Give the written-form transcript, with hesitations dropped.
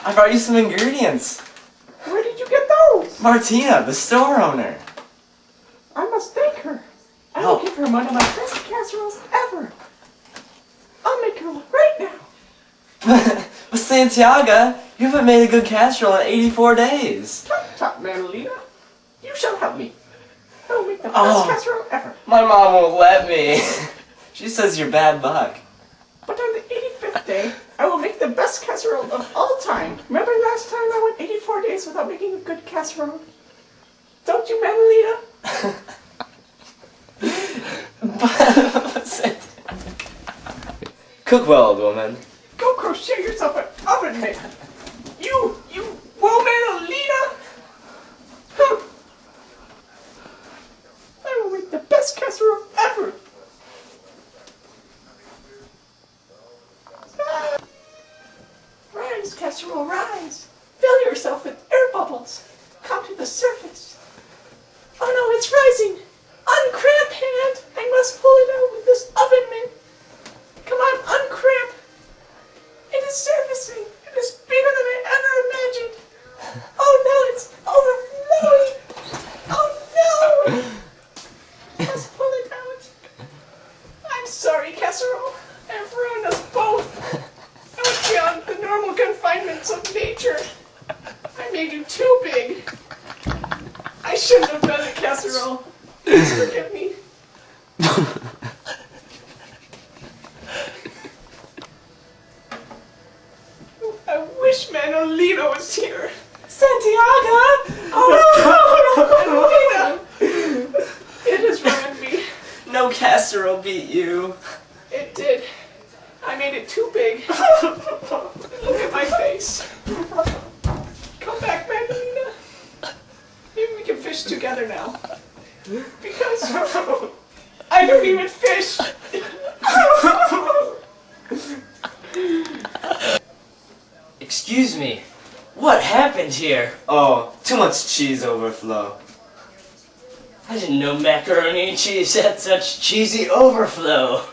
I brought you some ingredients. Where did you get those? Martina, the store owner. I must thank her. I will give her one of my best casseroles ever. I'll make her right now. But Santiago, you haven't made a good casserole in 84 days. Tut, Manolina. You shall help me. I will make the best casserole ever. My mom won't let me. She says you're bad luck. But on the 85th day, I will make the best casserole of all time. Remember last time I went 84 days without making a good casserole? Don't you, Manolina? Cook well, old woman. Go crochet yourself an oven mitt. You Manolina! Huh. I will make the best casserole ever. Rise, casserole, rise. Fill yourself with air bubbles. Come to the surface. Oh no, it's rising. Uncramp, hand. I must pull it out with this oven mitt. Come on, uncramp. It is surfacing. It is bigger than I ever imagined. Oh no, it's overflowing. Oh no. I must pull it out. I'm sorry, casserole. I have ruined us both. I went beyond the normal confinements of nature. I made you too big. I shouldn't have done it, casserole. Please forgive me. I wish Manolina was here. Santiago! Oh no! Manolina! It has ruined me. No casserole beat you. It did. I made it too big. Look at my face. Come back, Manolina. Maybe we can fish together now. Because I don't even fish. Excuse me. What happened here? Oh, too much cheese overflow. I didn't know macaroni and cheese had such cheesy overflow.